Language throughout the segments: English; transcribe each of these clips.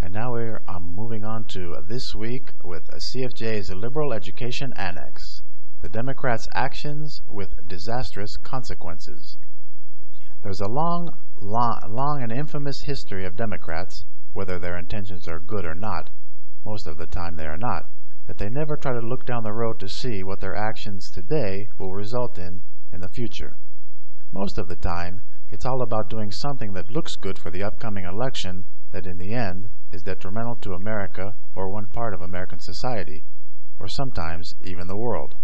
And now we're moving on to this week with CFJ's Liberal Education Annex, the Democrats' actions with disastrous consequences. There's a long and infamous history of Democrats, whether their intentions are good or not, most of the time they are not, that they never try to look down the road to see what their actions today will result in the future. Most of the time, it's all about doing something that looks good for the upcoming election that in the end is detrimental to America or one part of American society, or sometimes even the world.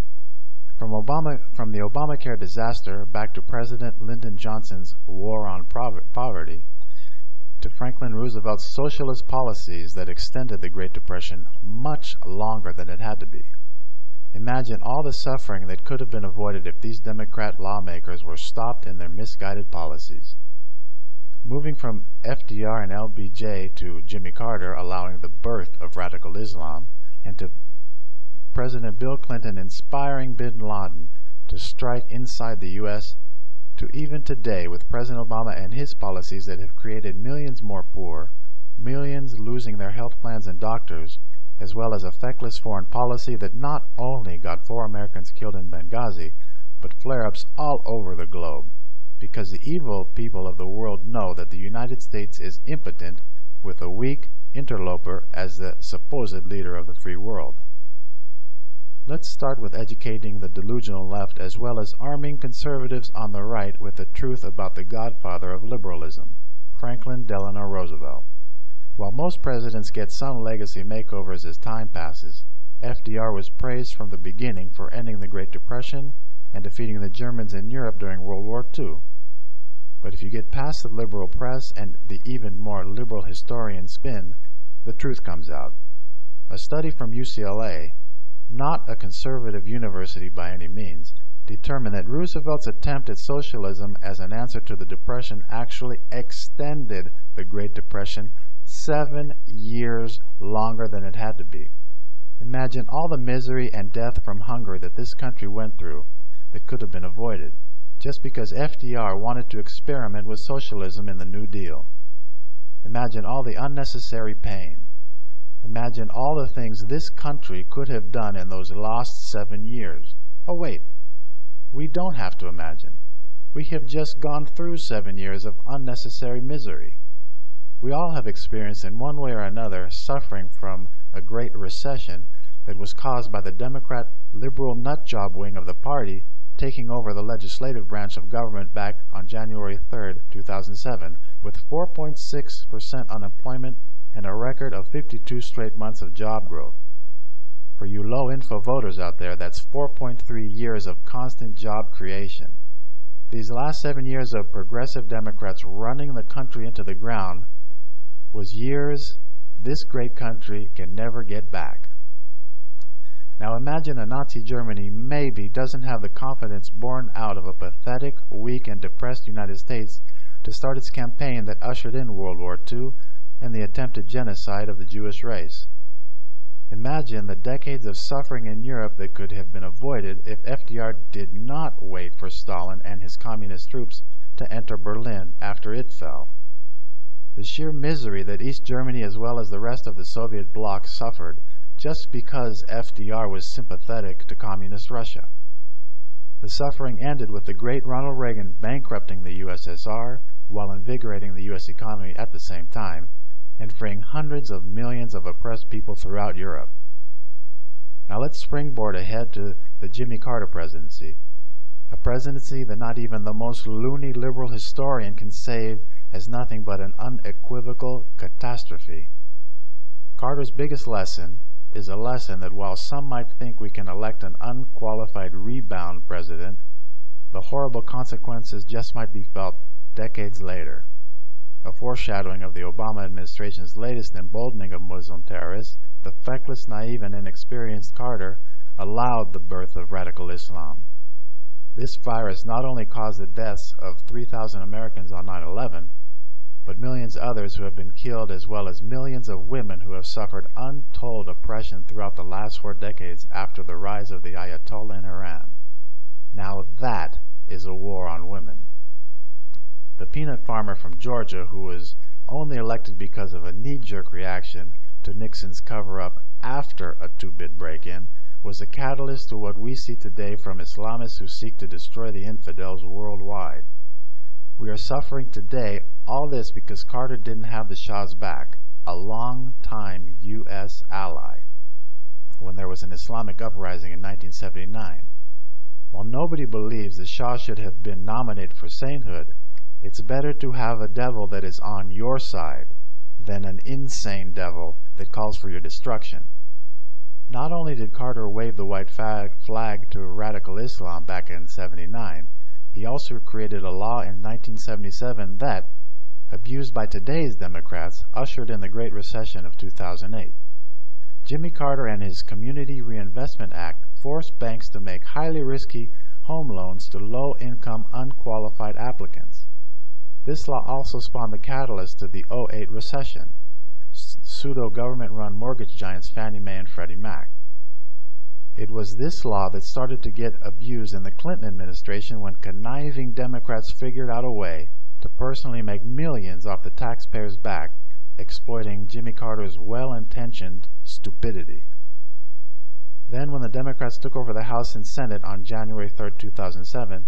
From the Obamacare disaster back to President Lyndon Johnson's war on poverty, to Franklin Roosevelt's socialist policies that extended the Great Depression much longer than it had to be. Imagine all the suffering that could have been avoided if these Democrat lawmakers were stopped in their misguided policies. Moving from FDR and LBJ to Jimmy Carter allowing the birth of radical Islam, and to President Bill Clinton inspiring bin Laden to strike inside the U.S., to even today with President Obama and his policies that have created millions more poor, millions losing their health plans and doctors, as well as a feckless foreign policy that not only got 4 Americans killed in Benghazi, but flare-ups all over the globe, because the evil people of the world know that the United States is impotent with a weak interloper as the supposed leader of the free world. Let's start with educating the delusional left as well as arming conservatives on the right with the truth about the godfather of liberalism, Franklin Delano Roosevelt. While most presidents get some legacy makeovers as time passes, FDR was praised from the beginning for ending the Great Depression and defeating the Germans in Europe during World War II. But if you get past the liberal press and the even more liberal historian spin, the truth comes out. A study from UCLA, not a conservative university by any means, determined that Roosevelt's attempt at socialism as an answer to the Depression actually extended the Great Depression 7 years longer than it had to be. Imagine all the misery and death from hunger that this country went through that could have been avoided, just because FDR wanted to experiment with socialism in the New Deal. Imagine all the unnecessary pain. Imagine all the things this country could have done in those lost 7 years. Oh wait, we don't have to imagine. We have just gone through 7 years of unnecessary misery. We all have experienced in one way or another suffering from a great recession that was caused by the Democrat liberal nutjob wing of the party taking over the legislative branch of government back on January 3, 2007, with 4.6% unemployment and a record of 52 straight months of job growth. For you low-info voters out there, that's 4.3 years of constant job creation. These last 7 years of progressive Democrats running the country into the ground was years this great country can never get back. Now imagine a Nazi Germany maybe doesn't have the confidence born out of a pathetic, weak, and depressed United States to start its campaign that ushered in World War II and the attempted genocide of the Jewish race. Imagine the decades of suffering in Europe that could have been avoided if FDR did not wait for Stalin and his communist troops to enter Berlin after it fell. The sheer misery that East Germany as well as the rest of the Soviet bloc suffered just because FDR was sympathetic to communist Russia. The suffering ended with the great Ronald Reagan bankrupting the USSR while invigorating the U.S. economy at the same time, and freeing hundreds of millions of oppressed people throughout Europe. Now let's springboard ahead to the Jimmy Carter presidency, a presidency that not even the most loony liberal historian can save as nothing but an unequivocal catastrophe. Carter's biggest lesson is a lesson that while some might think we can elect an unqualified rebound president, the horrible consequences just might be felt decades later. A foreshadowing of the Obama administration's latest emboldening of Muslim terrorists, the feckless, naive, and inexperienced Carter allowed the birth of radical Islam. This virus not only caused the deaths of 3,000 Americans on 9/11, but millions others who have been killed, as well as millions of women who have suffered untold oppression throughout the last 4 decades after the rise of the Ayatollah in Iran. Now that is a war on women. The peanut farmer from Georgia, who was only elected because of a knee-jerk reaction to Nixon's cover-up after a two-bit break-in, was a catalyst to what we see today from Islamists who seek to destroy the infidels worldwide. We are suffering today, all this because Carter didn't have the Shah's back, a long-time U.S. ally, when there was an Islamic uprising in 1979. While nobody believes the Shah should have been nominated for sainthood, it's better to have a devil that is on your side than an insane devil that calls for your destruction. Not only did Carter wave the white flag to radical Islam back in '79, he also created a law in 1977 that, abused by today's Democrats, ushered in the Great Recession of 2008. Jimmy Carter and his Community Reinvestment Act forced banks to make highly risky home loans to low-income, unqualified applicants. This law also spawned the catalyst to the '08 recession, pseudo-government-run mortgage giants Fannie Mae and Freddie Mac. It was this law that started to get abused in the Clinton administration when conniving Democrats figured out a way to personally make millions off the taxpayers' back, exploiting Jimmy Carter's well-intentioned stupidity. Then, when the Democrats took over the House and Senate on January 3, 2007,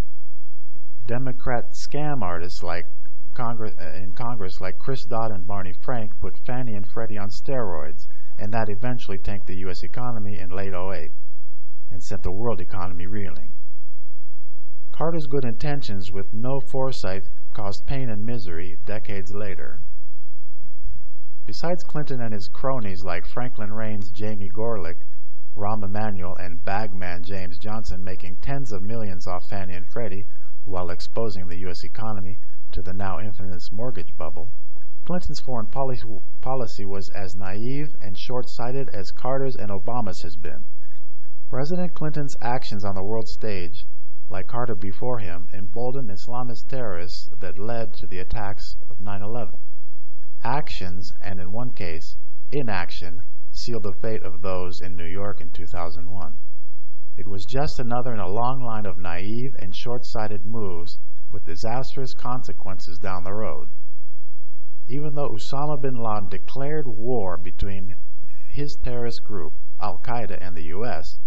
Democrat scam artists in Congress like Chris Dodd and Barney Frank put Fannie and Freddie on steroids, and that eventually tanked the U.S. economy in late '08 and sent the world economy reeling. Carter's good intentions with no foresight caused pain and misery decades later. Besides Clinton and his cronies like Franklin Raines, Jamie Gorelick, Rahm Emanuel, and bagman James Johnson making tens of millions off Fannie and Freddie while exposing the U.S. economy to the now infamous mortgage bubble, Clinton's foreign policy was as naive and short-sighted as Carter's and Obama's has been. President Clinton's actions on the world stage, like Carter before him, emboldened Islamist terrorists that led to the attacks of 9/11. Actions, and in one case, inaction, sealed the fate of those in New York in 2001. It was just another in a long line of naive and short-sighted moves with disastrous consequences down the road. Even though Osama bin Laden declared war between his terrorist group, Al-Qaeda, and the U.S.,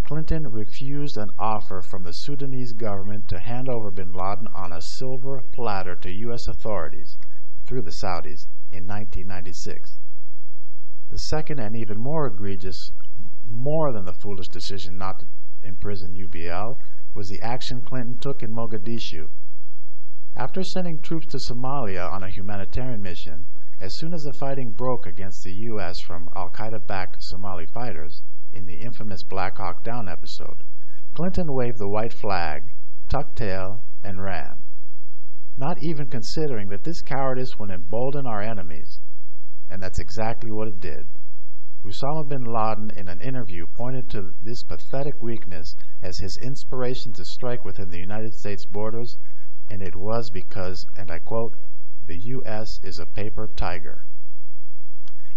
Clinton refused an offer from the Sudanese government to hand over bin Laden on a silver platter to U.S. authorities, through the Saudis, in 1996. The second and even more egregious, more than the foolish decision not to imprison UBL, was the action Clinton took in Mogadishu. After sending troops to Somalia on a humanitarian mission, as soon as the fighting broke against the U.S. from Al-Qaeda-backed Somali fighters in the infamous Black Hawk Down episode, Clinton waved the white flag, tucked tail, and ran, not even considering that this cowardice would embolden our enemies. And that's exactly what it did. Osama bin Laden, in an interview, pointed to this pathetic weakness as his inspiration to strike within the United States borders, and it was because, and I quote, "the U.S. is a paper tiger."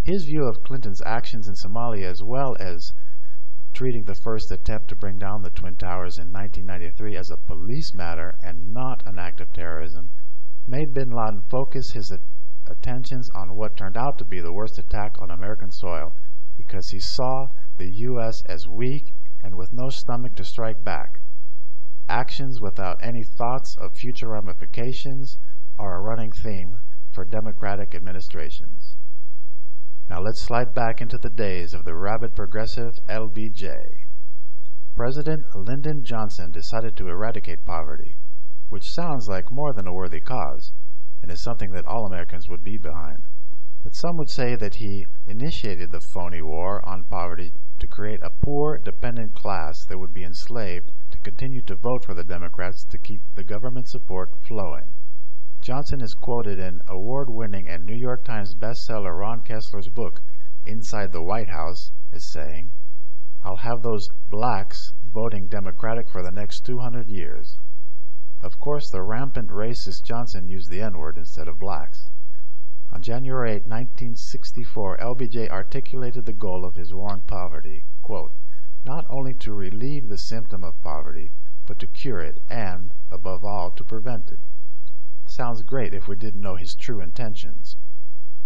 His view of Clinton's actions in Somalia, as well as treating the first attempt to bring down the Twin Towers in 1993 as a police matter and not an act of terrorism, made bin Laden focus his attentions on what turned out to be the worst attack on American soil, because he saw the U.S. as weak and with no stomach to strike back. Actions without any thoughts of future ramifications are a running theme for Democratic administrations. Now let's slide back into the days of the rabid progressive LBJ. President Lyndon Johnson decided to eradicate poverty, which sounds like more than a worthy cause, and is something that all Americans would be behind. But some would say that he initiated the phony war on poverty to create a poor, dependent class that would be enslaved to continue to vote for the Democrats to keep the government support flowing. Johnson is quoted in award-winning and New York Times bestseller Ron Kessler's book, Inside the White House, as saying, "I'll have those blacks voting Democratic for the next 200 years. Of course, the rampant racist Johnson used the N-word instead of blacks. On January 8, 1964, LBJ articulated the goal of his war on poverty, quote, "not only to relieve the symptom of poverty, but to cure it and, above all, to prevent it." Sounds great if we didn't know his true intentions.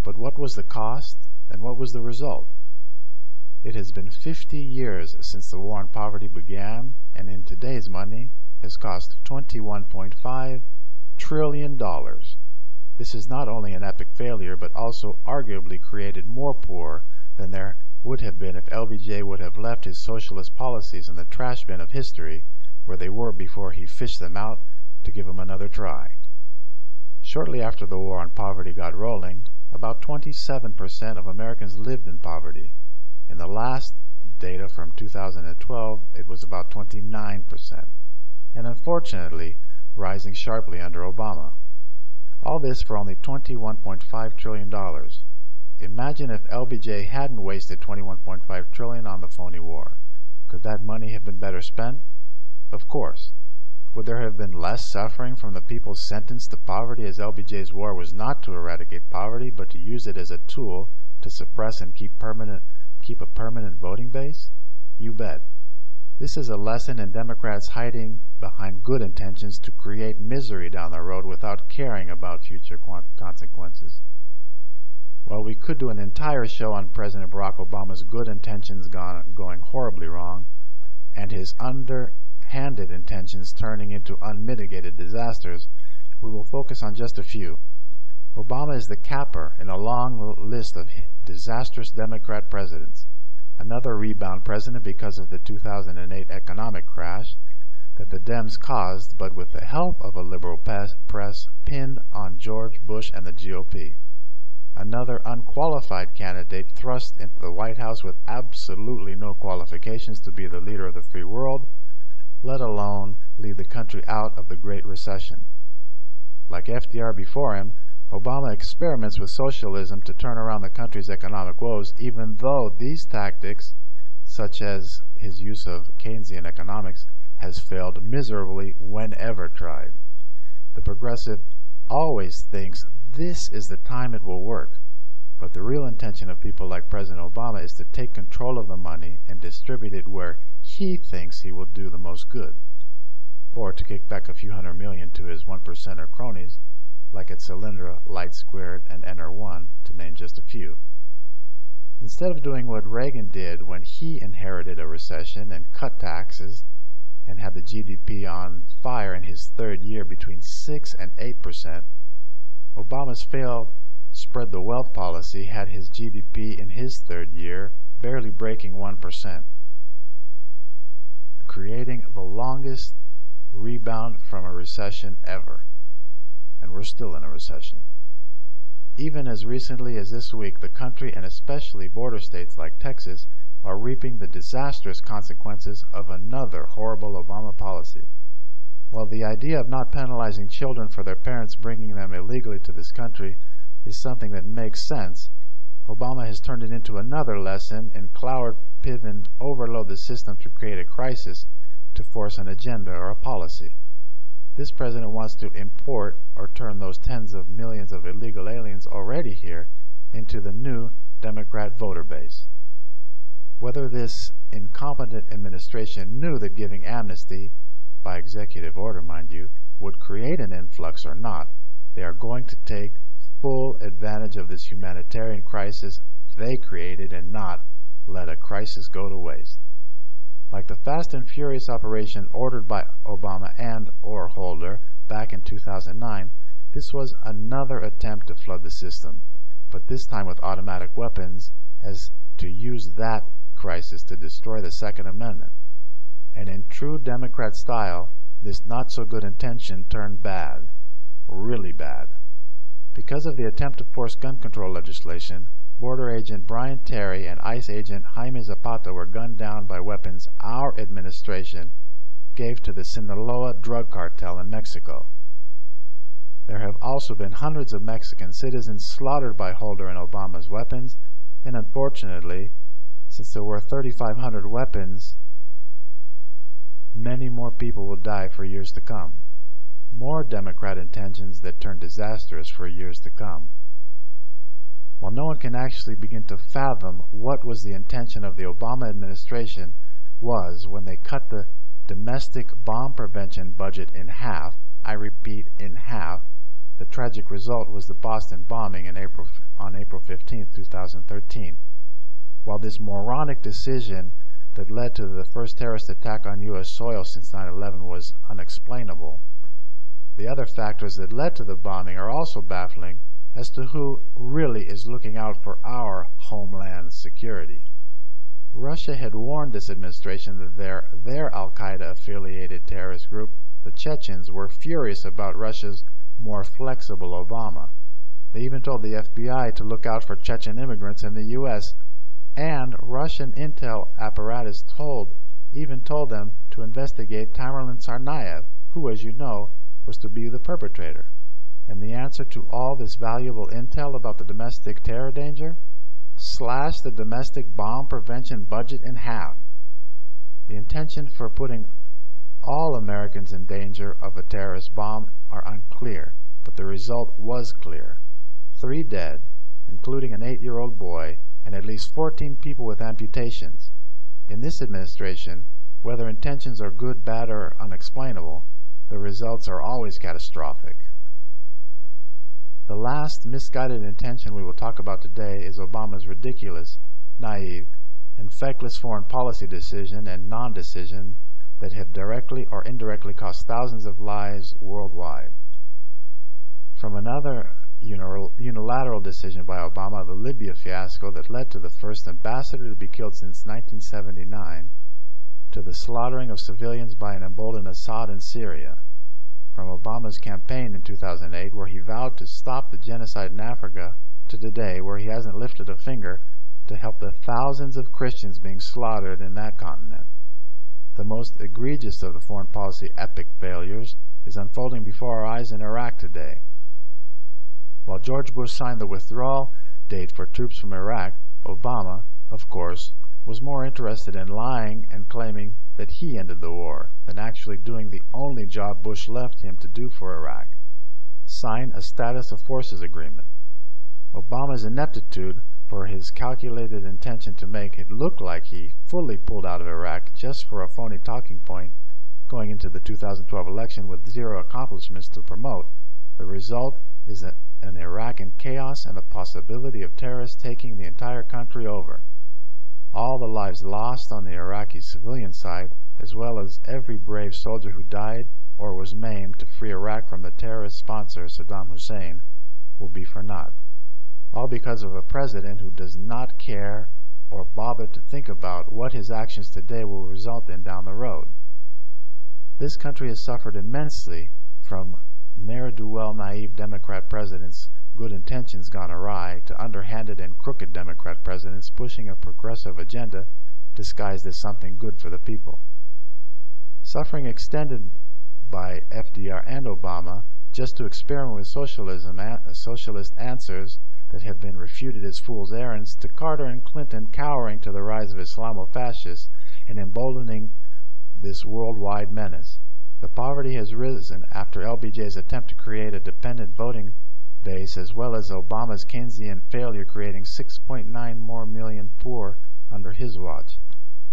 But what was the cost, and what was the result? It has been 50 years since the war on poverty began, and in today's money has cost $21.5 trillion. This is not only an epic failure, but also arguably created more poor than there would have been if LBJ would have left his socialist policies in the trash bin of history where they were before he fished them out to give them another try. Shortly after the war on poverty got rolling, about 27% of Americans lived in poverty. In the last data from 2012, it was about 29%, and unfortunately rising sharply under Obama. All this for only $21.5 trillion. Imagine if LBJ hadn't wasted $21.5 trillion on the phony war. Could that money have been better spent? Of course. Would there have been less suffering from the people sentenced to poverty, as LBJ's war was not to eradicate poverty, but to use it as a tool to suppress and keep a permanent voting base? You bet. This is a lesson in Democrats hiding behind good intentions to create misery down the road without caring about future consequences. Well, we could do an entire show on President Barack Obama's good intentions going horribly wrong, and his underhanded intentions turning into unmitigated disasters. We will focus on just a few. Obama is the capper in a long list of disastrous Democrat presidents. Another rebound president because of the 2008 economic crash that the Dems caused, but with the help of a liberal press pinned on George Bush and the GOP. Another unqualified candidate thrust into the White House with absolutely no qualifications to be the leader of the free world, let alone lead the country out of the Great Recession. Like FDR before him, Obama experiments with socialism to turn around the country's economic woes, even though these tactics, such as his use of Keynesian economics, has failed miserably whenever tried. The progressive always thinks this is the time it will work, but the real intention of people like President Obama is to take control of the money and distribute it where he thinks he will do the most good, or to kick back a few $100 million to his 1%er cronies, like at Solyndra, Light Squared, and NR1, to name just a few. Instead of doing what Reagan did when he inherited a recession and cut taxes and had the GDP on fire in his third year between 6 and 8%, Obama's failed spread the wealth policy had his GDP in his third year barely breaking 1%, creating the longest rebound from a recession ever. And we're still in a recession. Even as recently as this week, the country, and especially border states like Texas, are reaping the disastrous consequences of another horrible Obama policy. While the idea of not penalizing children for their parents bringing them illegally to this country is something that makes sense, Obama has turned it into another lesson in cloud pivot, overload the system to create a crisis to force an agenda or a policy. This president wants to import or turn those tens of millions of illegal aliens already here into the new Democrat voter base. Whether this incompetent administration knew that giving amnesty, by executive order mind you, would create an influx or not, they are going to take full advantage of this humanitarian crisis they created and not let a crisis go to waste. Like the fast and furious operation ordered by Obama and or Holder back in 2009, this was another attempt to flood the system, but this time with automatic weapons as to use that crisis to destroy the Second Amendment. And in true Democrat style, this not-so-good intention turned bad, really bad. Because of the attempt to force gun control legislation, Border Agent Brian Terry and ICE Agent Jaime Zapata were gunned down by weapons our administration gave to the Sinaloa drug cartel in Mexico. There have also been hundreds of Mexican citizens slaughtered by Holder and Obama's weapons, and unfortunately, since there were 3,500 weapons, many more people will die for years to come. More Democrat intentions that turn disastrous for years to come. While no one can actually begin to fathom what was the intention of the Obama administration was when they cut the domestic bomb prevention budget in half, I repeat, in half, The tragic result was the Boston bombing on April 15, 2013. While this moronic decision that led to the first terrorist attack on U.S. soil since 9/11 was unexplainable, the other factors that led to the bombing are also baffling as to who really is looking out for our homeland security. Russia had warned this administration that their al-Qaeda-affiliated terrorist group, the Chechens, were furious about Russia's more flexible Obama. They even told the FBI to look out for Chechen immigrants in the U.S., and Russian intel apparatus even told them to investigate Tamerlan Tsarnaev, who, as you know, was to be the perpetrator. And the answer to all this valuable intel about the domestic terror danger? Slash the domestic bomb prevention budget in half. The intention for putting all Americans in danger of a terrorist bomb are unclear, but the result was clear. 3 dead, including an 8-year-old boy, and at least 14 people with amputations. In this administration, whether intentions are good, bad, or unexplainable, the results are always catastrophic. The last misguided intention we will talk about today is Obama's ridiculous, naive, and feckless foreign policy decision and non-decision that have directly or indirectly cost thousands of lives worldwide. From another unilateral decision by Obama, the Libya fiasco that led to the first ambassador to be killed since 1979, to the slaughtering of civilians by an emboldened Assad in Syria, from Obama's campaign in 2008, where he vowed to stop the genocide in Africa, to today, where he hasn't lifted a finger to help the thousands of Christians being slaughtered in that continent. The most egregious of the foreign policy epic failures is unfolding before our eyes in Iraq today. While George Bush signed the withdrawal date for troops from Iraq, Obama, of course, was more interested in lying and claiming that he ended the war than actually doing the only job Bush left him to do for Iraq: sign a status of forces agreement. Obama's ineptitude for his calculated intention to make it look like he fully pulled out of Iraq just for a phony talking point going into the 2012 election with 0 accomplishments to promote, the result is an Iraq in chaos and the possibility of terrorists taking the entire country over. All the lives lost on the Iraqi civilian side, as well as every brave soldier who died or was maimed to free Iraq from the terrorist sponsor Saddam Hussein, will be for naught. All because of a president who does not care or bother to think about what his actions today will result in down the road. This country has suffered immensely from ne'er-do-well naive Democrat presidents' good intentions gone awry to underhanded and crooked Democrat presidents pushing a progressive agenda disguised as something good for the people. Suffering extended by FDR and Obama just to experiment with socialist answers that have been refuted as fool's errands, to Carter and Clinton cowering to the rise of Islamofascists and emboldening this worldwide menace. The poverty has risen after LBJ's attempt to create a dependent voting base, as well as Obama's Keynesian failure creating 6.9 more million poor under his watch.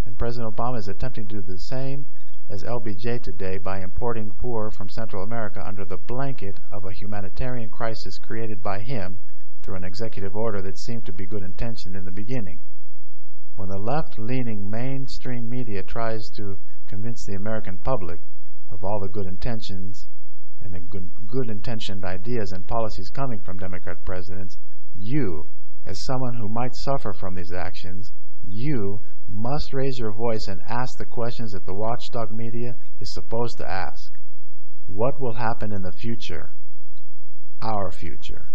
And President Obama is attempting to do the same as LBJ today by importing poor from Central America under the blanket of a humanitarian crisis created by him through an executive order that seemed to be good intentioned in the beginning. When the left-leaning mainstream media tries to convince the American public of all the good intentions and the good-intentioned ideas and policies coming from Democrat presidents, you, as someone who might suffer from these actions, you must raise your voice and ask the questions that the watchdog media is supposed to ask. What will happen in the future? Our future.